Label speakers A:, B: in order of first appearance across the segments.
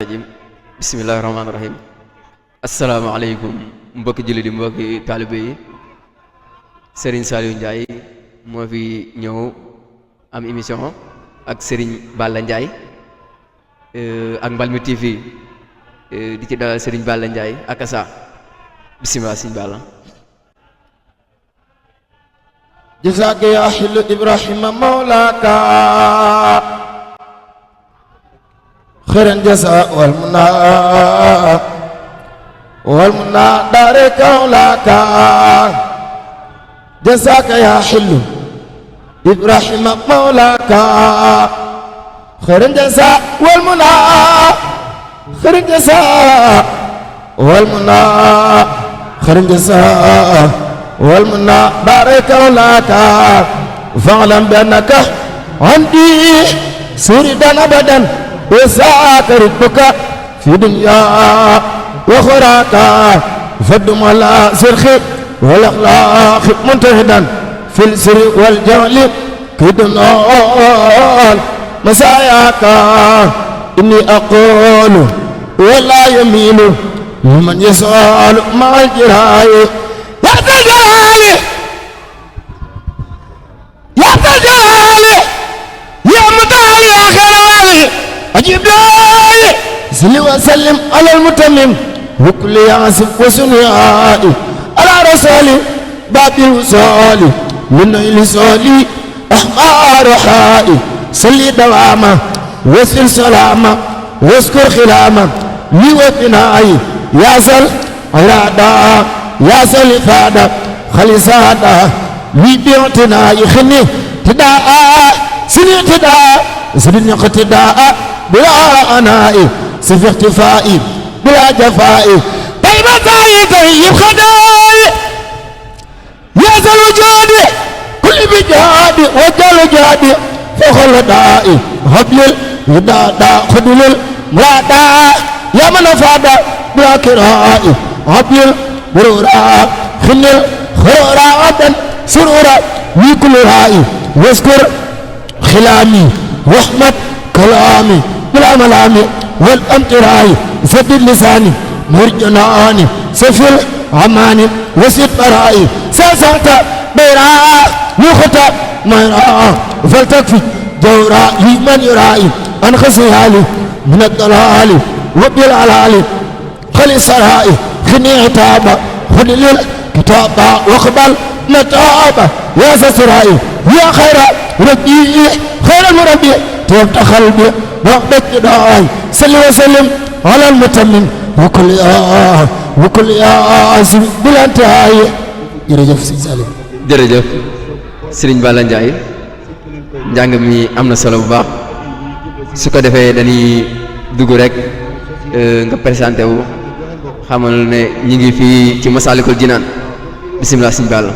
A: rajim bismillahi rahmaani rahim asalaamaaleykum mbokki jullit yi mbokki taalibe yi Serigne Saliou Ndiaye moo fi ñëw am émission ak Serigne Balla Ndiaye ak Mbalmi TV di ci dalal Serigne Balla Ndiaye ak asa bismillah Serigne Balla
B: jazaaka ya ahlu Ibrahima mawlaaka خيرا جزاء والمنى دارك أولاك جزاك يا حلو إبراهيم مولاك خيرا جزاء والمنى خيرا جزاء والمنى خيرا جزاء والمنى دارك أولاك فاعلم بأنك عندي سوريدا أبدا وساك ربك في دنيا وخراك فدم على سرخ والأخلاق منتهدا في السر والجهل كدنال مساياك إني أقول ولا يمين لمن يسأل مع الجراي يا تجالي يا تجالي يا متعالي يا خيرالي أجيب داعي صل وسلم على المتمم وكل ياسف وسنيائي على رسولي باب الوصال من نيل صالي أحمار حائي صلي دواما وسل سلاما واذكر خلاما لي وفنائي يا سل عرادا يا سل فادا خلصادا لي بيعتنائي خني تداء سني تداء سني اقتداء بلا أنائي سفي اختفائي بلا جفائي طيب تاي طيب خدائي يا ذا الوجود كل بجهادي وجل جهادي فخل دائي هبل الهدى خدل المرادا يا من فادا بلا كرائي هبل برورا خنل خرورا عبدا سرورا وكل رائي واذكر خلامي رحمة كلامي بلا ملامي والامتراي سدد لساني مرجناني سفل عماني وسد برائي ساسات بيراء يخطى ميراء فلتكفي جوراء من يرائي أنخسي حالي من الضلال وبالعلال خلي سرائي خني عتابا خلي للكتابا واقبل متابا يا سسرائي يا خير ربي خير المربي تفتح قلبي وقت داعي صل وسلم على المتمم وكل عازم بلا انتهاء jërëjëf Serigne Saliou
A: jërëjëf Serigne Balla Ndiaye njàng mi am na solo bu baax su ko defee dañuy dugg rek nga présenté wu xamal ne ñi ngi fii ci Massalikul Jinaan bismillah Serigne Balla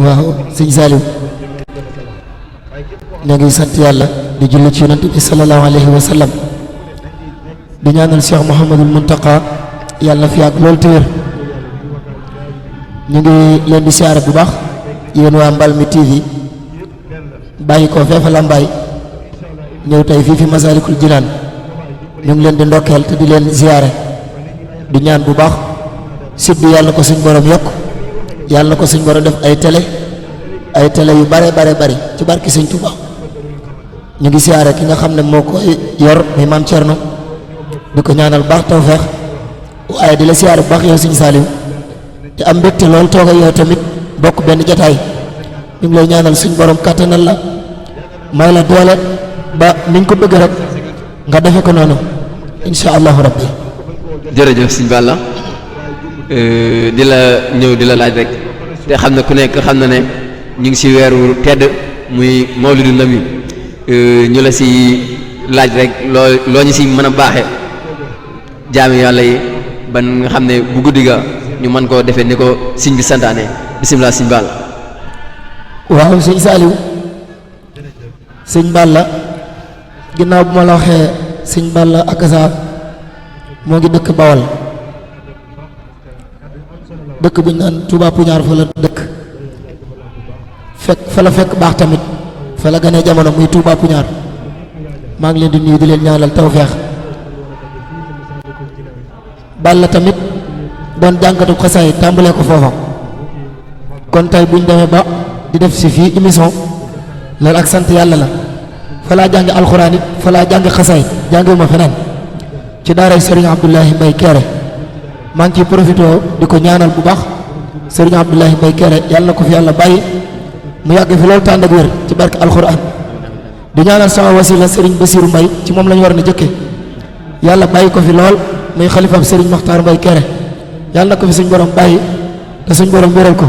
B: waaw Serigne Saliou ñoo ngi sant yàlla di julli ci yonent bi sallallahu alayhi wa sallam di ñaanal Cheikh Mouhamadul Muntaqa yàlla na fi yàgg loolu te wér ñu ngi leen di siyaare bu baax yéen waa Mbalmi TV bàyyi ko feefa Lambaay ñëw tey fii fi Massalikul Jinaan ñu ngi leen di ndokkeel te di leen siyaare di ñaan bu baax site bi yàlla na ko suñ borom yokk yàlla na ko suñ borom def ay télé yu bare bari ci barki Sëñ Tuuba ñu ngi siyaare ki nga xam ne moo koy yor muy maam Thierno di ko ñaanal baax tawfeex waaye di la siyaare bu baax yow Serigne Saliou te am mbégte lool toog ak yow tamit bokk benn jataay ñu ngi lay ñaanal suñ borom kàttanal la may la doole ba niñ ko bëgg rek nga defe ko noonu insha allahu rabbi
A: jërëjëf Serigne Balla di la ñëw di la laaj rek te xam ne ku nekk xam na ne ñu ngi si weeru tedd muy mawlidu nabi ñu la si laaj rek loo ñu si mën a baaxe jaami yàlla yi ban nga xam ne bu guddi ga ñu mën koo defee ni ko siñ bi santaane bisimilah Serigne Balla
B: waaw Serigne Saliou Serigne Balla ginnaaw bu ma la waxee Serigne Balla akasa moo ngi dëkk Bawol dëkk bu ñu naan Touba Puñaar fa la dëkk fa la fekk baax tamit fa la gane jamono muy Touba Puñaar maa ngi leen di nuyu di leen ñaanal tawfeex Balla tamit doon jànkatu xasaay tàmbalee ko foofa kon tey buñ demee ba di def si fii émission loolu ak sant yàlla la fa laa jàngi alxuraan it fa laa jàngi xasaay jàngiwuma feneen ci daaray Serigne Abdoulahi Mbaye Kéré maa ngi ciy profité di ko ñaanal bu baax Serigne Abdoulahi Mbaye Kéré yàlla na ko fi yàlla bàyyi mu yàgg fi loolu tànd ak wér ci barke alxuraan di ñaanal sama wasila Serigne Bassirou Mbaye ci moom la ñu war na jëkke yàlla bàyyi ko fi lool muy xalifaam Serigne Makhtar Mbaye Kéré yàlla na ko fi suñ borom bàyyi te suñ borom wéral ko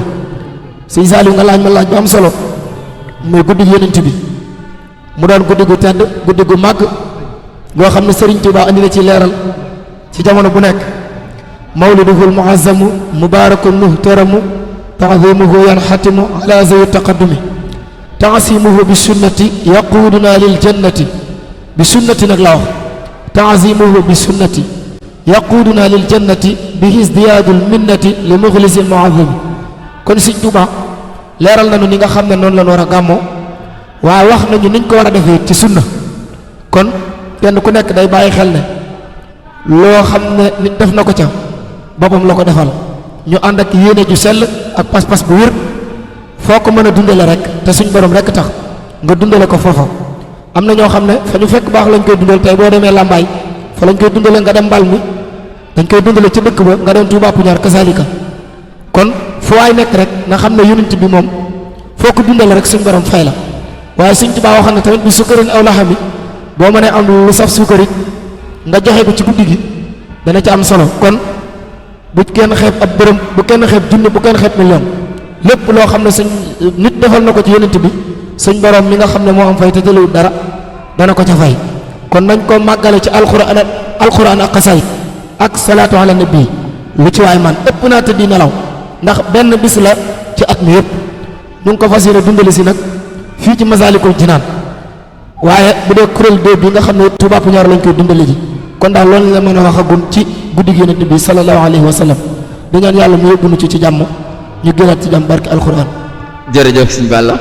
B: Sëñ Saliou nga laaj ma laaj bu am solo muy guddi Yonent bi mu doon guddi gu tedd guddi gu màgg goo xam ne Serigne Touba andi na ci leeral ci jamono bu nekk mawliduhul muazzamu mubarakun muhtaramu ta'zimuhu yanxatimu ala zawi taqaddumi ta'zimuhu bi sunnati yaquduna lil jannati bi sunnati nag la wax ta'zimuhu bi sunnati yaquduna lil jannati bi isdiyaadul minnati li muxlisil muazzami kon Sëñ Touba leeral nañu ni nga xam ne noonu la ñu war a gàmmoo waaye wax nañu niñ ko war a defee ci sunna kon kenn ku nekk day bàyyi xel ne loo xam ne nit def na ko ca boppam la ko defal ñu ànd ak yéene ju sell ak pas-pas bu wér foo ko mën a dundale rek te suñ borom rek tax nga dundale ko foofa am na ñoo xam ne fa ñu fekk baax lañ koy dundal tey boo demee Lambaay fa lañ koy dundale nga dem mbal mi dañ koy dundale ca dëkk ba nga dem Touba Puñaar kasaalika kon fu waay nekk rek nga xam ne Yonent bi moom foo ko dundale rek suñ borom fay la waaye Sëñ Tuubaa waxoon na tamit bi sukkarin aw laxami boo mënee am lu saf sukkari nga joxe ko ci guddi gi dana ci am solo kon bu kenn xeeb ab dërëm bu kenn xeeb junni bu kenn xeeb million lépp loo xam ne suñ nit defal na ko ci Yonent bi suñ borom mi nga xam ne moo am fay te jëlewul dara dana ko ca fay kon nañ ko màggale ci alxuraan ak xasaay ak salaatu ala nabi lu ci waay man ëpp naa tëddi nelaw ndax benn bis la ci at mi yëpp ñu ngi ko fas yéene dundali si nag fii ci Masaalikul Jinaan waaye bu dee kuréel 2 bi nga xam ne Touba Puñaar lañ koy dundali ji kon daal loolu la mën a waxagun ci guddi gi Yonent bi sallallahu alayhi wa sallam di ñaan yàlla mu yóbbu nu ci jàmm ñu gënaat ci jàmm barke alxuraan.
A: jërëjëf Sëñ Balla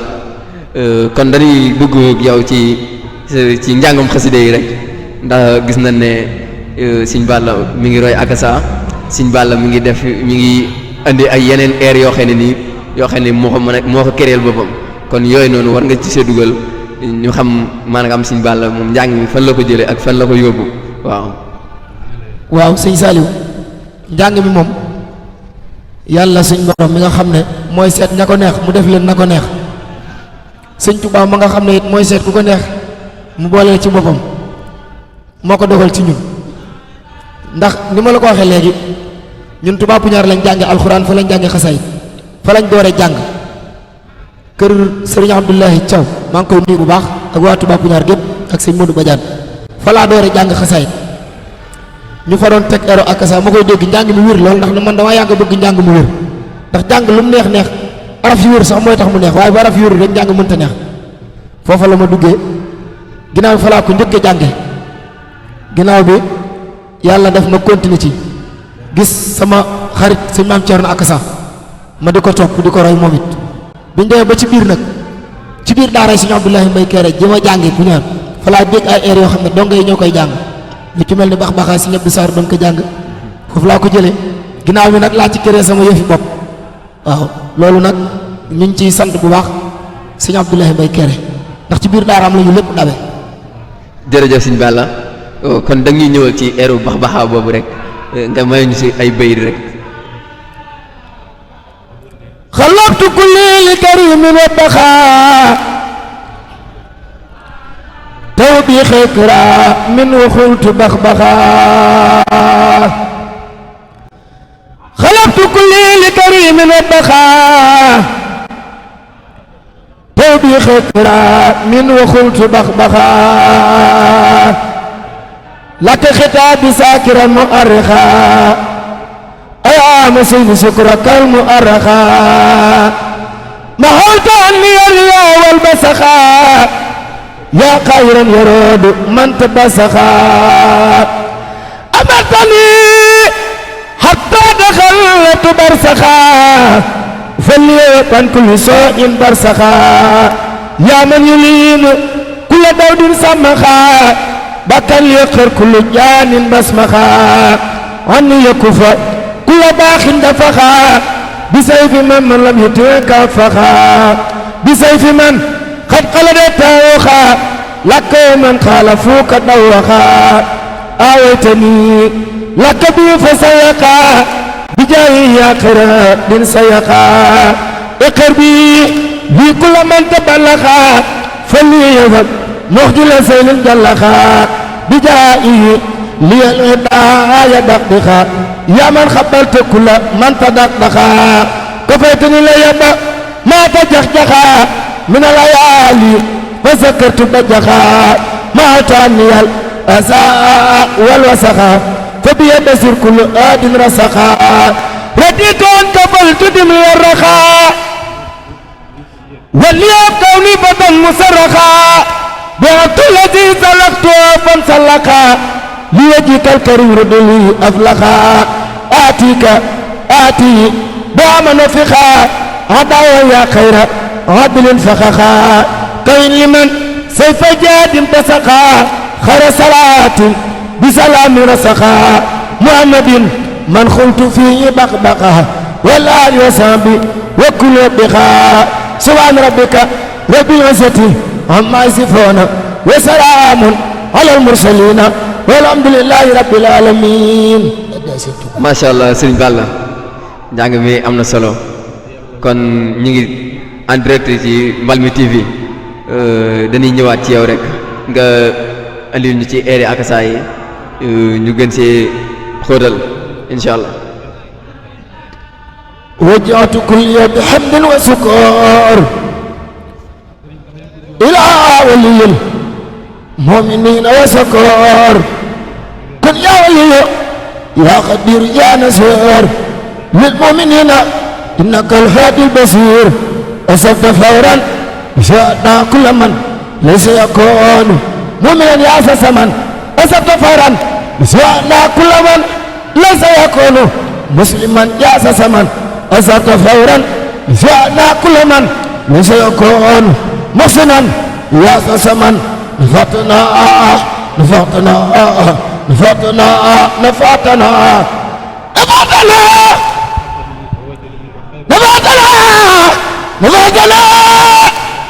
A: kon dañuy dugg ak yow ci njàngam xaside yi rek ndax gis nañ ne Sëñ Balla mi ngi roy akasa Sëñ Balla mi ngi def mi ngi andi ay yeneen air yoo xam ne nii yoo xam ne moo ko kéréel boppam kon yooyu noonu war nga ci see dugal ñu xam maanaam Sëñ Balla moom njàng mi fan la ko jëlee ak fan la ko yóbbu
B: waaw Sëñ Saliou njàng mi moom yàlla suñ borom mi nga xam ne mooy seet ña ko neex mu def leen na ko neex Sëñ Tuubaa ma nga xam ne it mooy seet ku ko neex mu boole ci boppam moo ko dogal ci ñun ndax ni ma la ko waxee léegi ñun Touba Puñaar lañ jànge alxuraan fa lañ jànge xasaay fa lañ doore jàng kër Serigne Abdoulahi Thiaw maa ngi koy nuyu bu baax ak waa Touba Puñaar gépp ak sëñ Modou Badiane fa laa doore jàng xasaay ñu fa doon teg ero ak sa ma koy dégg njàng mi wér lool ndax man damaa yàgg bëgg njàng mu wér ndax jàng lu mu neex neex araf yu wér sax mooy tax mu neex waaye bu araf yu wér rek njàng mënta neex foofa la ma duggee ginnaaw bi fa laa ko njëkk a jànge ginnaaw bi yàlla def ma continuer ci gis sama xarit sëñ Maam Cerno ak sa ma di ko topp di ko roy moom it biñ demee ba ci biir nag ci biir daara sëñ Abdoulahi Mbaye Kéré ji ma jànge Puñaar fa laa dégg ay air yoo xam ne dongo yi ñoo koy jàng lu ci mel ni bax baxaay si ñëpp di saar doon ko jàng foofu laa ko jëlee ginnaaw bi nag laa ci këree sama yëfi bopp waaw loolu nag ñu ngi ciy sant bu baax sëñ Abdoulahi Mbaye Kéré ndax ci biir daaraam la ñu lépp dabe.
A: jërëjëf Sëñ Balla kon da ñuy ñëwal ci eeru bax baxaa boobu rek nga may ñu si ay bayit rek.
B: xalaqtu kulli li karimin wa baxaa taw bi xekra min waxultu bax baxaa xalaqtu kulli li karimin wa baxaa taw bi xekra min waxultu bax baxaa laka xitaabi saakiran mu arrixaa ayaa ma seyni sukrakal mu arraxaa ma xawta an li yariyaa wal basaxaa yaa xayran yaroodu man tabasaxaa amartani hatta daxaltu barsaxaa falyeepan kulli soo in barsaxaa yaa man yuliinu kulla dawdin samaxaa bakkan yëqër kullu jaanin basmaxaa
C: عني يكفى كل باخ دفخا بسيف من لم يترك فخا بسيف من قد قلد التوخا لك من خالفوك دوخا آويتني لك بي فسيقا بجاهي يا قرد سيقا اقر بي كل من تبلغا فليذهب مخجل سيل جلخا بجاهي لي الهدايا دقدخا يا من خبرت كل من تدقدخا كفيتني ليبا ما تجخجخا من الليالي فذكرت بجخا ما تعني الأساء والوسخا فبيد سر كل آد رسخا رديت أن كفلت دمي الرخاء وليا كوني بدن مسرخا بعت الذي سلكت فانسلخا ليجيك الكريم ردلي أفلخا آتي بعم نفخا عداوة يا خير عدل فخخا كين لمن سيف جاد تسخا خير صلاة بسلام رسخا محمد من خلت فيه بقبقها والآل وصحبه وكل بخا سبحان ربك رب العزة عما يصفون وسلام على المرسلين والحمد لله رب العالمين.
A: macha allah sëriñ Balla njàng mi am na solo kon ñu ngi en direct ci Mbalmi TV dañuy ñëwaat ci yow rek nga andil ñu ci airi ak saa yi ñu gën see xóotal incha allah.
C: وجهت كل بحمد وسكر إلى ولي المؤمنين وسكر كن يا ولي يا قدير يا نصير للمؤمنين إنك الهادي البصير أسفت فورا شاءنا كل من ليس يكون مؤمنا يا سمن أسفت فورا شاءنا كل من ليس يكون مسلما يا سمن أسفت فورا شاءنا كل من ليس يكون محسنا يا سمن نفعتنا نفعتنا نفعتنا نفعتنا نفعتنا نفعتنا نفعتنا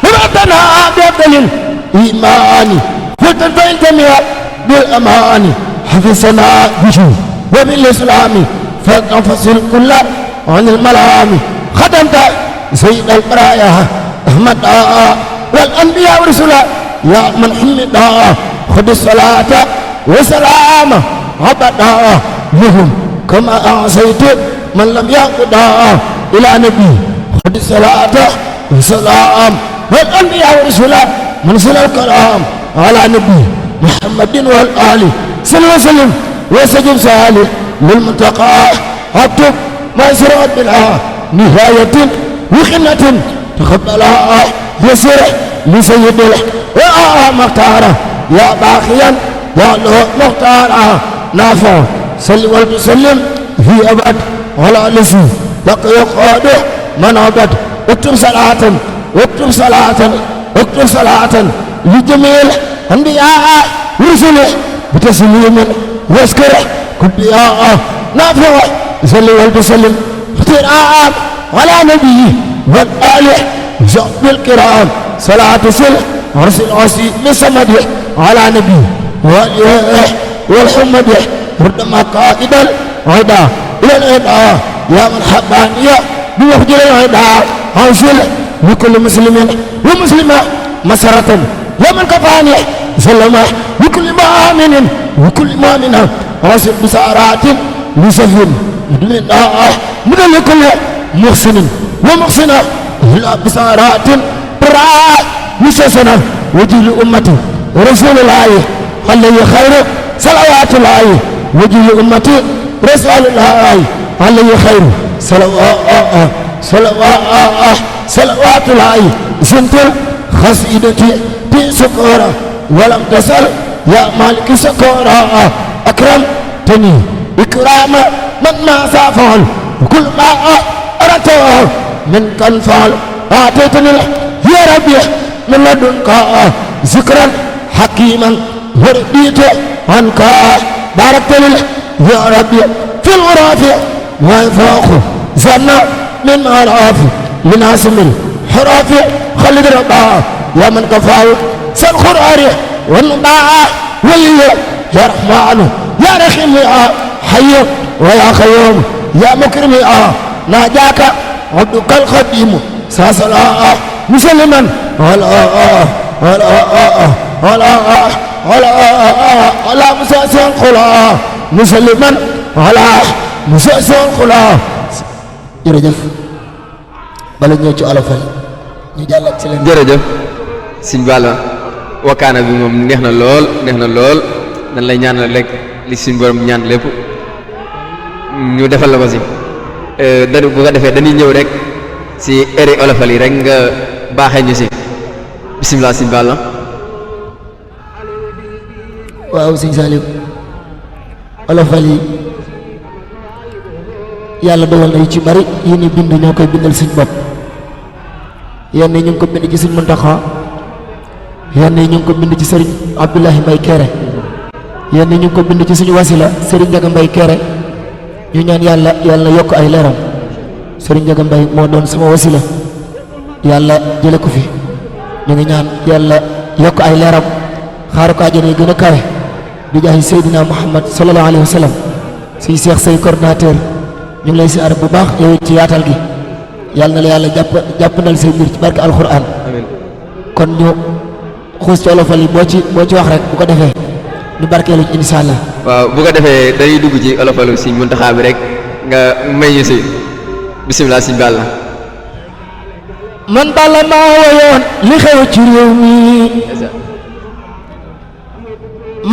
C: نفعتنا بأبدل إيماني فتنفع الجميع بالأمان حفظنا بشو وبالإسلام فلنفصل كل عن الملام خدمت سيد البرايا أحمد والأنبياء ورسولا يا من حمد خذ الصلاة وسلام عبدا لهم كما أعصيت من لم يقضى إلى نبي خذ الصلاة وسلام والأنبياء ورسولا من سل الكلام على نبي محمد والآل صلى وسلم وسجد صالح للمنتقى اكتب ما يسرعت بلا نهاية وخنة تقبلها يسر لسيد مختارة يا باقيا يا له مختارة نافع صل وسلم في أبد على لسي بقي يقعد من أبد اكتب صلاة اكتب صلاة اكتب صلاة لجميع أنبياء ورسله بتسليم واذكر كبياء نافع صل وسلم اختراع على نبي والآل وصحبه الكرام صلاة سل ورسل عصي بسمد على نبي والإله والحمد ورد مقائد العدا إلى العدا يا من حبانية بوخجل العدا عوصل لكل مسلم ومسلمة مسرة يا من كفاني سلم لكل مؤمن وكل مؤمنة عوصل بسارات لسفر من لكل محسن ومحسنة إلا بسارات براء مسسنة وجل أمتي رسول الله عليه خير صلوات الله وجل أمتي رسول الله عليه خير صلوات الله سنت خسيدتي في سكورة ولم تسل يا مالك سكورة أكرمتني إكرام من ما سافعل وكل ما أردته من كان فعل أعطيتني يا ربي من لدنك ذكرا حكيما ورديت عنك باركت لي يا ربي في الغراف ويفوق زنا من عراف لناس من حراف خلد ربا يا من كفاه سالقرآن والنباع ولي يا رحمن يا رحيم يا حي ويا قيوم يا مكرم يا ناجاك عبدك القديم ساسلا مسلما ولا ولا ولا ولا مساسل خلا مسلما ولا مساسل خلا
B: jërëjëf bala ñëw ci olofal ñu jàllat ci leen
A: jërëjëf sëñ Balla wakkaana bi moom neex na lool dañ lay ñaanal rek li suñ borom ñaan lépp ñu defal la ko si dañu bu ko defee dañuy ñëw rek si eri olofal yi rek nga baaxee ñu si bisimilah sëñ Balla.
B: waaw sëñ Saliou olofal yi yàlla dogal na yu ci bari yi ni bind ñoo koy bindal suñ bopp yenn ñu ngi ko bind ci suñ Muntaxa yenn ñu ngi ko bind ci sëriñ Abdoulahi Mbay Kéré yenn ñu ngi ko bind ci suñu wasila sëriñ Njaga Mbay Kéré ñu ñaan yàlla yàlla yokk ay leeram sëriñ Njaga Mbay moo doon sama wasila yàlla jële ko fi ñu ngi ñaan yàlla yokk ay leeram xaaru ko àjjana yi gën a kawe bi jaahi Seydina Muhammad sallallahu alayhi wa sallam suñu seex say coordinateur ñu ngi lay siyaar bu baax yow ci yaatal gi yàlla na la yàlla jàppandal say mbir ci barke alxuraan kon ñu xuus ci olofal yi boo ci wax rek bu ko defee ñu barkeelu ci insha allah.
A: waaw bu ko defee dañuy dugg ci olofalu Sëñ Muntaxa bi rek nga may ñu si bisimilah sëñ Balla.
C: man Balla maa woyoon li xew ci réew mi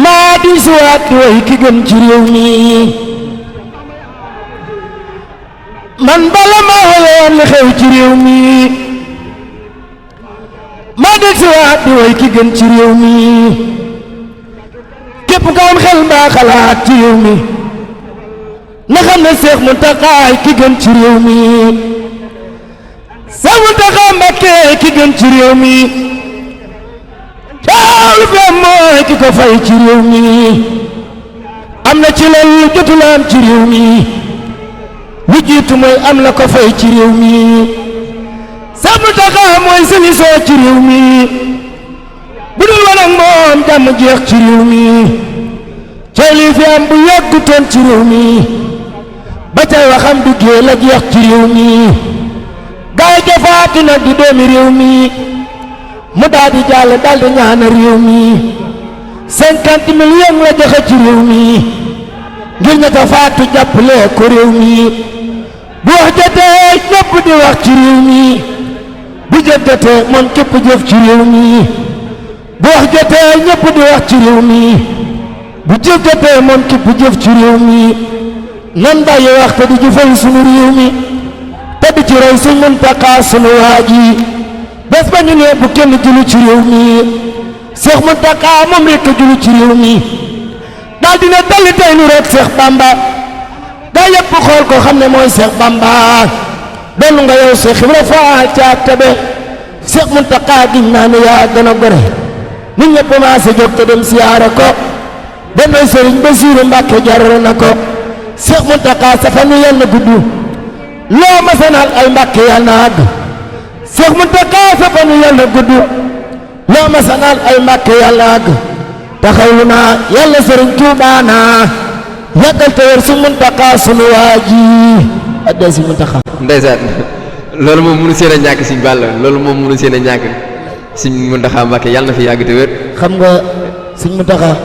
C: maa di suwaat di way ki gën ci réew mi man Balla maa woyoon li xew ci réew mi maa di suwaat di way ki gën ci réew mi képp nga am xel mbaa xalaat ci réew mi na xam ne Seex Muntaxa ki gën ci réew mi Seex Muntaxa Mbàkke ki gën ci réew mi caalu fee mooy ki ko fay ci réew mi am na ci loolu jotul am ci réew mi lu jiitu mooy am la ko fay ci réew mi Seex Muntaxa mooy solution ci réew mi bu dul woon ak moom jàmm jeex ci réew mi coow li fi am bu yàggutoon ci réew mi ba tey waxam duggee la jeex ci réew mi gaay jafaati nag di doomi réew mi mu daal di jàll daal di ñaana réew mi 50 millions la joxe ci réew mi ngir ña ta faatu jàppale ko réew mi bu wax jotee ñëpp di wax ci réew mi bu jëf jotee moom képp jëf ci réew mi bu wax jotee ñëpp di wax ci réew mi bu jëf jotee moom képp jëf ci réew mi nan bàyyi wax te di jëfal sunu réew mi te di ci roy Sëñ Muntaxa sunu waa ji bés ba ñu ne bu kenn julu ci réew mi Seex Muntaxa moom rekk julu ci réew mi daal dina dalli tey nu rek Seex Bamba gaa yëpp xool ko xam ne mooy Seex Bamba doon nga yow Seex Ibra Faal caat tabe Seex Muntaxa giñ naa ne yaa gën a gore nit ñëpp maa sa jóg te dem siyaare ko dem na Sëriñ Basiiru Mbàkke jar na ko Seex Muntaxa sa fan yal na gudd loo ma sanal ay Mbàkke yal na àgg Seex Muntaxa sa fan yal na gudd loo ma sanal ay Mbàkke yal na àgg taxawlu naa yàlla Sëriñ Tuubaa naa yàggal te wér Sëñ Muntaxa sunu waa ji addee Sëñ Muntaxa
A: ndeysaan loolu moom mënu seen a ñàkk Sëñ Balla loolu moom mënu seen a ñàkk Sëñ Muntaxa Mbàkke yàlla na fi yàgg te wér.
B: xam nga Sëñ Muntaxa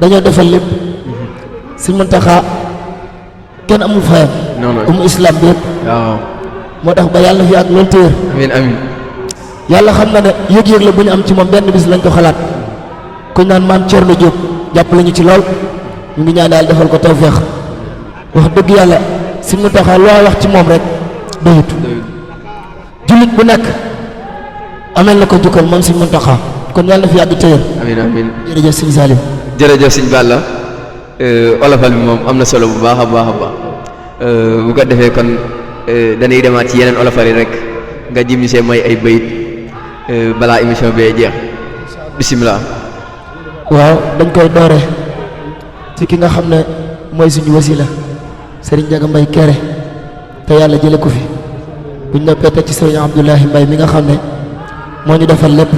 B: dañoo defal lépp Sëñ Muntaxa kenn amul fayam.
A: non
B: islam bi yëpp.
A: waaw
B: moo tax ba yàlla na fi yàgg loolu te wér.
A: amiin amiin.
B: yàlla xam na ne yëg-yëg la bu ñu am ci moom benn bis lañ ko xalaat kuñ naan maam Thierno Diop jàppale ñu ci lool ñu ngi ñaan daal defal ko tawféex wax dëgg yàlla Sëñ Muntaxa loo wax ci moom rek doyut jullit bu nekk amel na ko jukkal moom Sëñ Muntaxa kon yàlla na fi yàgg téyër.
A: amiin amiin.
B: jërëjëf Sëñ Salim.
A: jërëjëf Sëñ Balla olofal bi moom am na solo bu baax a baax a baax bu ko defee kon dañuy demaat ci yeneen olofal yi rek nga jim ñu see may ay bayit balaa émission bee jeex bisimilah.
B: waaw dañ koy doore ci ki nga xam ne mooy suñu wasila sëriñ Njaga Mbay Kéré te yàlla jële ko fi buñ noppee teg ci sëriñ Abdoulahi Mbay mi nga xam ne moo ñu defal lépp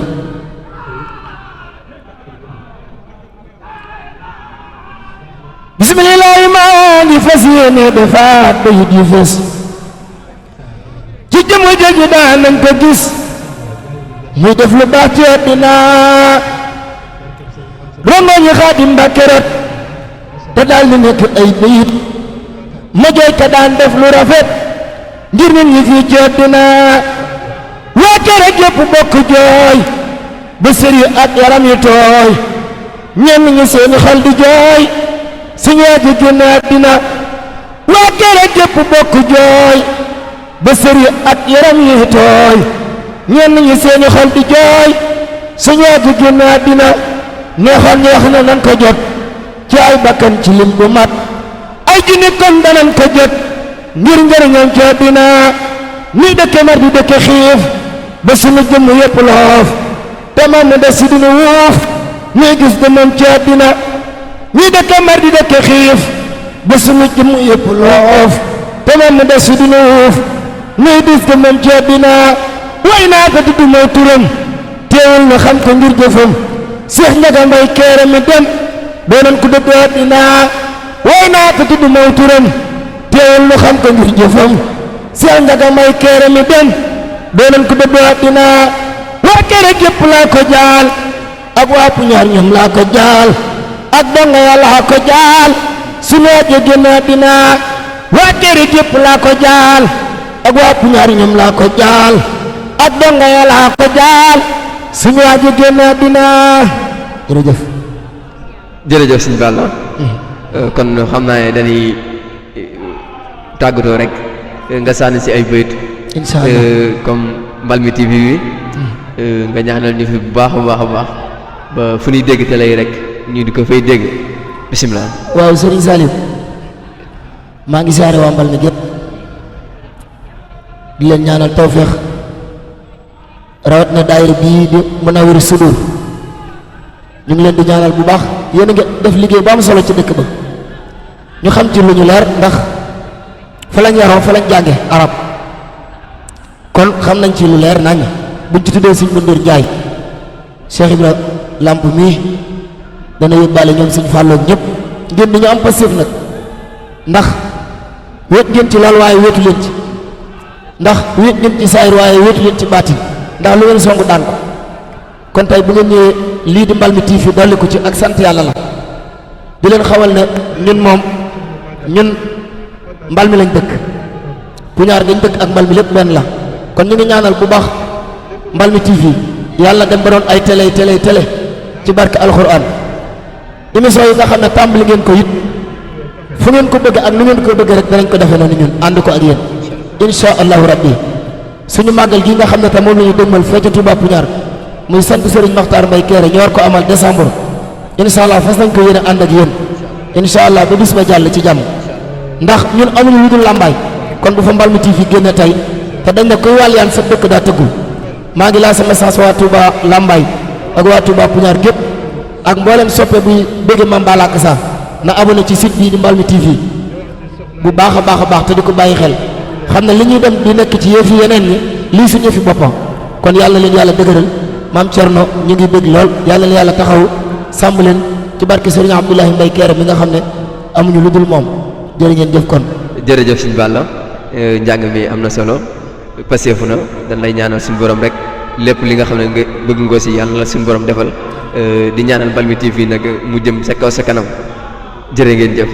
C: bismillaahi maa ngi fas yéene defaat bayit yu fees ci jëmm jooju daan nañ ko gis muy def lu baax ci àddina rongo ñi Xaadim Mbàkke rot te daal di nekk ay bayit ma jooy ka daan def lu rafet ngir nit ñi fii ci àddina waa kere gépp bokk jooy ba sër yi ak yaram yi tooy ñenn ñi seeni xol di jooy suñu aji génn àddina waa kere gépp bokk jooy ba sër yi ak yaram yi tooy ñenn ñi seeni xol di jooy suñu aji génn àddina neexoon ñeex na nan ko jot ci ay bakkan ci lim bu mat ay junni kon danañ ko jot ngir njëriñam ci àddina ñuy dëkke mar di dëkke xiif ba suñu jëmm yépp loof te moom mu des si dinu wuuf ñuy gis jëmmam ci àddina ñuy dëkke mar di dëkke xiif ba suñu jëmm yépp loof te moom mu des si dinu wuuf ñuy gis jëmmam ci àddina way naa ko tudd mooy turam teewul na xam ko ngir jëfam Seex Njaga Mbay Kéré mi dem doonoon ku dëddu àddina way naa ko tudd mooy turam teewul nu xam ko ngir jëfam Seex Njaga Mbay Kéré mi dem doonoon ku dëddu àddina waa Kéré gépp laa ko jaal ak waa Puñaar ñoom laa ko jaal ak donga ya laa ko jaal sunu aje génn àddina waa Kéré gépp laa ko jaal ak waa Puñaar ñoom laa ko jaal ak donga ya laa ko jaal sunu aje génn àddina jërëjëf
A: jërëjëf sëñ Balla kon xam naa ne dañuy tàggatoo rek nga sànni si ay bayit
B: incha allah
A: comme Mbalmi TV bi nga ñaanal ñu fi bu baax a baax a baax ba fu ñuy dégg télé yi rek ñu di ko fay dégg bisimilah.
B: waaw Serigne Salim maa ngi siyaare waa Mbalmi gépp di leen ñaanal tawféex rawat na daayira bii di Munawwirus Sudur ñu ngi leen di ñaanal bu baax yéen a ngi def liggéey bu am solo ci dëkk ba ñu xam ci lu ñu leer ndax fa lañ yaroo fa lañ jànge arab kon xam nañ ci lu leer nañ buñ ci tuddee Sëñ Bundur Njaay Cheikh Ibra Lamp mii dana yóbbaale ñoom Sëñ Fàlloog ñëpp ngeen di ñu am passif nag ndax wéet ngeen ci lool waaye wéetu leen ci ndax wéet ngeen ci saayir waaye wéetu leen ci baatin ndax lu ngeen songu daan ko kon tey bu ngeen ñëwee lii di Mbalmi TV dolli ko ci ak sant yàlla la di leen xawal ne ñun moom ñun Mbalmi lañ dëkk Puñaar gañ dëkk ak Mbalmi lépp benn la kon ñu ngi ñaanal bu baax Mbalmi TV yàlla dem ba doon ay télé ci barke alxuraan émission yi nga xam ne tàmbali ngeen ko it fu ngeen ko bëgg ak nu ngeen ko bëgg rek danañ ko defee noonu ñun ànd ko ak yéen insha allahu rabbi suñu màggal gi nga xam ne te moom la ñu dëgmal fee ca Touba Puñaar muy sant Serigne Makhtar Mbay Kéré ñu war ko amal décembre insha allah fas nañ ko yéene ànd ak yéen insha allah ba bis ba jàll ci jàmm ndax ñun amuñu lu dul làmbaay kon bu fa Mbalmi TV génne tey te dañ ne koy wàll yaan sa dëkk daa tëggul maa ngi laa sa message waa Touba làmbaay ak waa Touba Puñaar gépp ak mboolem soppe buy bëgg Mame Balla Akassa na abonné ci site bii di Mbalmi TV bu baax a baax a baax te di ko bàyyi xel xam ne li ñuy dem di nekk ci yëfi yeneen ñi lii suñu yëfi boppam kon yàlla leen yàlla dëgëral maam Thierno ñu ngi bëgg lool yàlla leen yàlla taxaw sàmm leen ci barke Serigne Abdoulahi Mbay Kéré mi nga xam ne amuñu lu dul moom jërë ngeen jëf kon.
A: jërëjëf sëñ Balla njàng mi am na solo paseefu na dañ lay ñaanal suñu borom rek lépp li nga xam ne nga bëgg nga si yàlla la suñu borom defal di ñaanal Mbalmi TV nag mu jëm sa kaw sa kanam jërë ngeen jëf.